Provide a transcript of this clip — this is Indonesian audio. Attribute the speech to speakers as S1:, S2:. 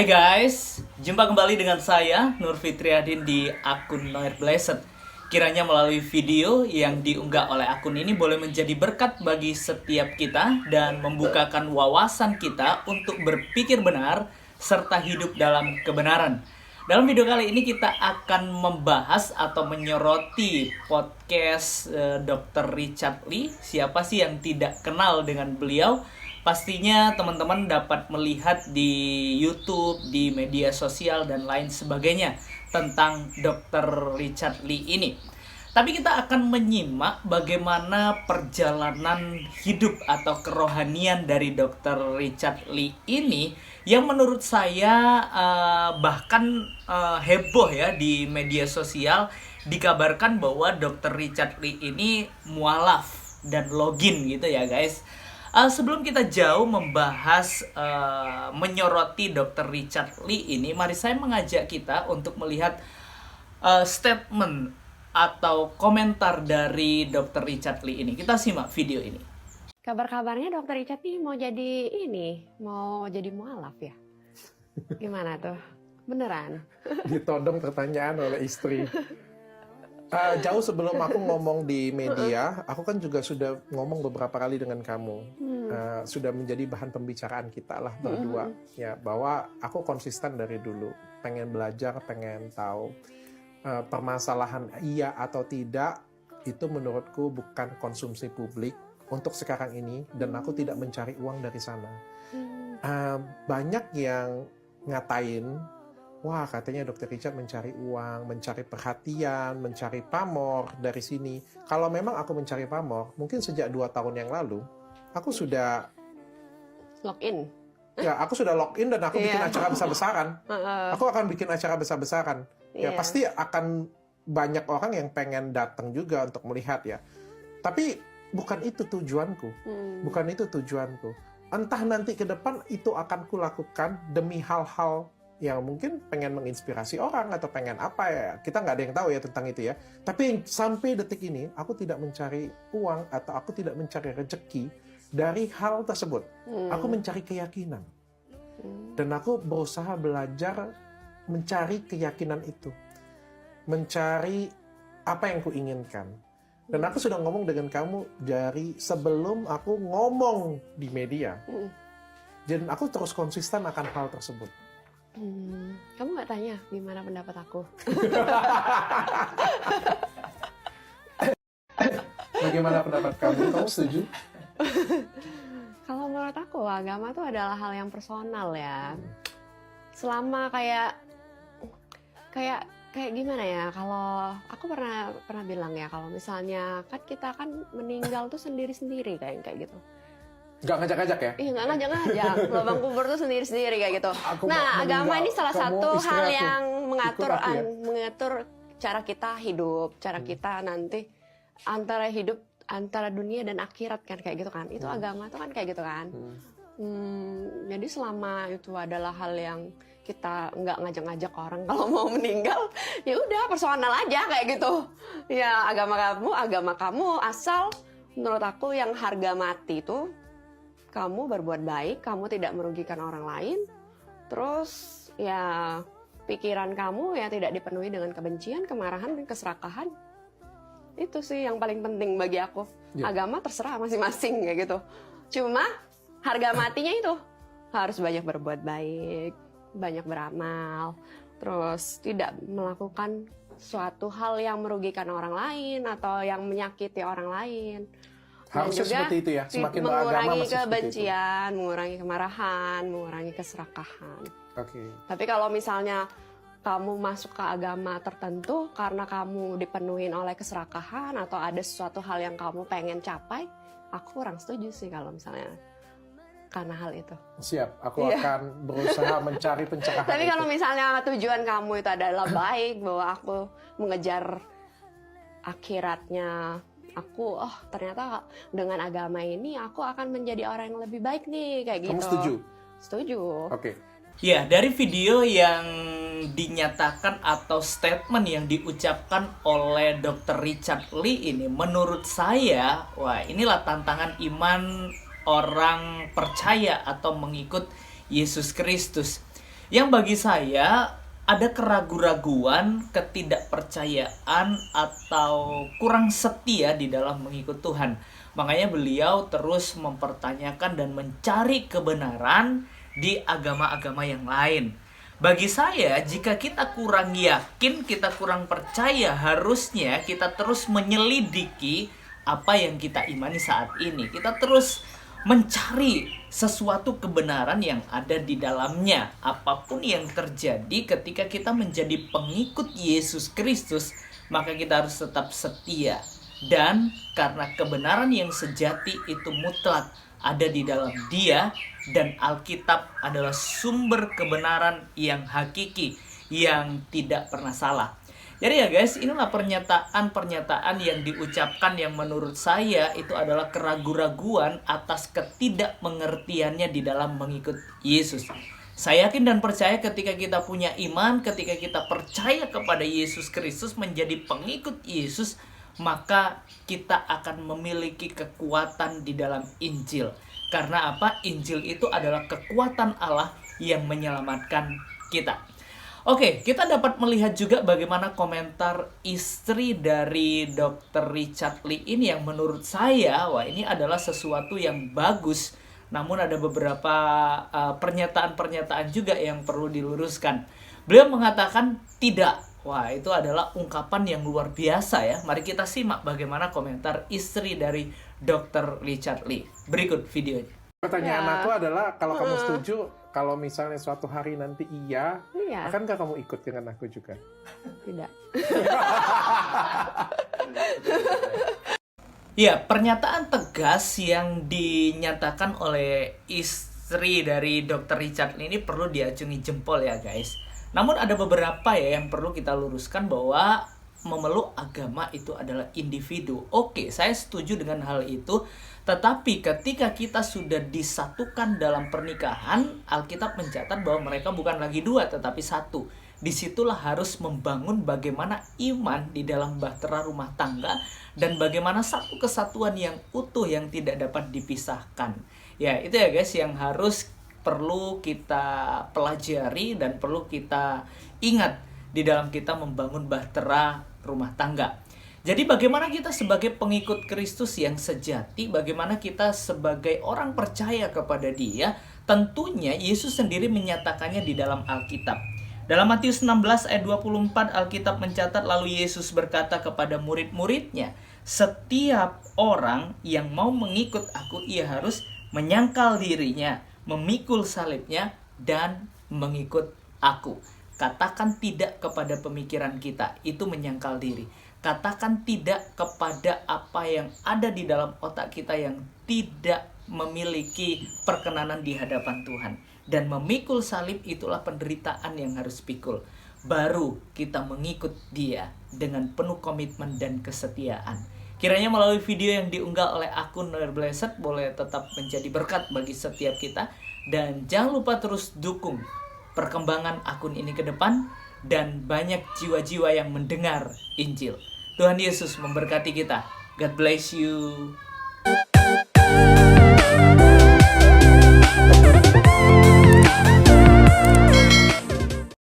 S1: Hai guys, jumpa kembali dengan saya Nur Fitriadin di akun Noir Blessed. Kiranya melalui video yang diunggah oleh akun ini boleh menjadi berkat bagi setiap kita dan membukakan wawasan kita untuk berpikir benar serta hidup dalam kebenaran. Dalam video kali ini kita akan membahas atau menyoroti podcast Dr. Richard Lee. Siapa sih yang tidak kenal dengan beliau? Pastinya teman-teman dapat melihat di YouTube, di media sosial, dan lain sebagainya tentang Dr. Richard Lee ini. Tapi kita akan menyimak bagaimana perjalanan hidup atau kerohanian dari Dr. Richard Lee ini yang menurut saya bahkan heboh ya di media sosial. Dikabarkan bahwa Dr. Richard Lee ini mualaf dan login gitu ya guys. Sebelum kita jauh membahas menyoroti Dr. Richard Lee ini, mari saya mengajak kita untuk melihat statement atau komentar dari Dr. Richard Lee ini. Kita simak video ini.
S2: Kabar-kabarnya Dr. Richard nih mau jadi mualaf ya? Gimana tuh? Beneran?
S3: Ditodong pertanyaan oleh istri. Jauh sebelum aku ngomong di media, aku kan juga sudah ngomong beberapa kali dengan kamu. Sudah menjadi bahan pembicaraan kita lah berdua. Ya, bahwa aku konsisten dari dulu. Pengen belajar, pengen tahu. Permasalahan iya atau tidak, itu menurutku bukan konsumsi publik untuk sekarang ini. Dan aku tidak mencari uang dari sana. Banyak yang ngatain, wah katanya Dr. Richard mencari uang, mencari perhatian, mencari pamor dari sini. Kalau memang aku mencari pamor, mungkin sejak 2 tahun yang lalu, aku sudah
S2: Login?
S3: Ya, aku sudah login dan aku bikin acara besar-besaran. Aku akan bikin acara besar-besaran. Ya, pasti akan banyak orang yang pengen datang juga untuk melihat ya. Tapi bukan itu tujuanku. Bukan itu tujuanku. Entah nanti ke depan itu akan kulakukan demi hal-hal yang mungkin pengen menginspirasi orang atau pengen apa ya, kita nggak ada yang tahu ya tentang itu ya. Tapi sampai detik ini aku tidak mencari uang atau aku tidak mencari rezeki dari hal tersebut. Aku mencari keyakinan dan aku berusaha belajar mencari keyakinan itu, mencari apa yang kuinginkan. Dan aku sudah ngomong dengan kamu dari sebelum aku ngomong di media. Dan aku terus konsisten akan hal tersebut.
S2: Kamu nggak tanya gimana pendapat aku?
S3: Bagaimana pendapat kamu? Kamu setuju?
S2: Kalau menurut aku agama tuh adalah hal yang personal ya. Selama kayak gimana ya? Kalau aku pernah bilang ya, kalau misalnya kan kita kan meninggal tuh sendiri-sendiri kayak gitu.
S3: Nggak ngajak-ngajak ya?
S2: Iya, nggak ngajak-ngajak. Lubang kubur tuh sendiri-sendiri kayak gitu. Nah, agama ini salah satu hal yang mengatur cara kita hidup, cara kita nanti antara dunia dan akhirat kan kayak gitu kan. Itu agama tuh kan kayak gitu kan. Jadi selama itu adalah hal yang kita nggak ngajak-ngajak orang kalau mau meninggal, ya udah personal aja kayak gitu. Ya agama kamu asal menurut aku yang harga mati tuh kamu berbuat baik, kamu tidak merugikan orang lain, terus ya pikiran kamu ya tidak dipenuhi dengan kebencian, kemarahan, dan keserakahan. Itu sih yang paling penting bagi aku. Agama terserah masing-masing kayak gitu. Cuma harga matinya itu harus banyak berbuat baik, banyak beramal, terus tidak melakukan suatu hal yang merugikan orang lain atau yang menyakiti orang lain.
S3: Harusnya seperti itu ya, semakin beragama
S2: mengurangi
S3: masih
S2: kebencian, mengurangi kemarahan, mengurangi keserakahan.
S3: Oke.
S2: Tapi kalau misalnya kamu masuk ke agama tertentu karena kamu dipenuhi oleh keserakahan atau ada sesuatu hal yang kamu pengen capai, aku kurang setuju sih kalau misalnya karena hal itu.
S3: Siap, aku akan berusaha mencari pencerahan.
S2: Tapi kalau misalnya tujuan kamu itu adalah baik, bahwa aku mengejar akhiratnya, aku ternyata dengan agama ini aku akan menjadi orang yang lebih baik nih kayak gitu.
S3: Kamu setuju?
S2: Setuju.
S3: Oke.
S1: Ya, dari video yang dinyatakan atau statement yang diucapkan oleh Dr. Richard Lee ini, menurut saya, wah inilah tantangan iman orang percaya atau mengikut Yesus Kristus. yang bagi saya ada keraguan-raguan, ketidakpercayaan, atau kurang setia di dalam mengikut Tuhan. Makanya beliau terus mempertanyakan dan mencari kebenaran di agama-agama yang lain. Bagi saya, jika kita kurang yakin, kita kurang percaya, harusnya kita terus menyelidiki apa yang kita imani saat ini. Kita terus mencari sesuatu kebenaran yang ada di dalamnya. Apapun yang terjadi ketika kita menjadi pengikut Yesus Kristus, maka kita harus tetap setia. Dan karena kebenaran yang sejati itu mutlak ada di dalam Dia, dan Alkitab adalah sumber kebenaran yang hakiki, yang tidak pernah salah. Jadi ya guys, inilah pernyataan-pernyataan yang diucapkan yang menurut saya itu adalah keraguan-raguan atas ketidakmengertiannya di dalam mengikut Yesus. Saya yakin dan percaya ketika kita punya iman, ketika kita percaya kepada Yesus Kristus menjadi pengikut Yesus, maka kita akan memiliki kekuatan di dalam Injil. Karena apa? Injil itu adalah kekuatan Allah yang menyelamatkan kita. Oke, kita dapat melihat juga bagaimana komentar istri dari Dr. Richard Lee ini yang menurut saya, wah ini adalah sesuatu yang bagus. Namun ada beberapa pernyataan-pernyataan juga yang perlu diluruskan. Beliau mengatakan tidak. Wah, itu adalah ungkapan yang luar biasa ya. Mari kita simak bagaimana komentar istri dari Dr. Richard Lee. Berikut videonya.
S3: Pertanyaan aku adalah, kalau kamu setuju, kalau misalnya suatu hari nanti iya, akankah kamu ikut dengan aku juga?
S2: Tidak.
S1: Ya, pernyataan tegas yang dinyatakan oleh istri dari Dr. Richard Lee ini perlu diacungi jempol ya guys. Namun ada beberapa ya yang perlu kita luruskan, bahwa memeluk agama itu adalah individu. Oke, saya setuju dengan hal itu. Tetapi ketika kita sudah disatukan dalam pernikahan, Alkitab mencatat bahwa mereka bukan lagi dua tetapi satu. Disitulah harus membangun bagaimana iman di dalam bahtera rumah tangga, dan bagaimana satu kesatuan yang utuh yang tidak dapat dipisahkan. Ya, itu ya guys yang harus perlu kita pelajari dan perlu kita ingat di dalam kita membangun bahtera rumah tangga. Jadi bagaimana kita sebagai pengikut Kristus yang sejati, bagaimana kita sebagai orang percaya kepada Dia, tentunya Yesus sendiri menyatakannya di dalam Alkitab. Dalam Matius 16 ayat 24 Alkitab mencatat, lalu Yesus berkata kepada murid-muridnya, setiap orang yang mau mengikut aku, ia harus menyangkal dirinya, memikul salibnya, dan mengikut aku. Katakan tidak kepada pemikiran kita, itu menyangkal diri. Katakan tidak kepada apa yang ada di dalam otak kita yang tidak memiliki perkenanan di hadapan Tuhan. Dan memikul salib itulah penderitaan yang harus pikul. Baru kita mengikut Dia dengan penuh komitmen dan kesetiaan. Kiranya melalui video yang diunggah oleh akun Noir Blessed boleh tetap menjadi berkat bagi setiap kita. Dan jangan lupa terus dukung perkembangan akun ini ke depan, dan banyak jiwa-jiwa yang mendengar Injil. Tuhan Yesus memberkati kita. God bless you.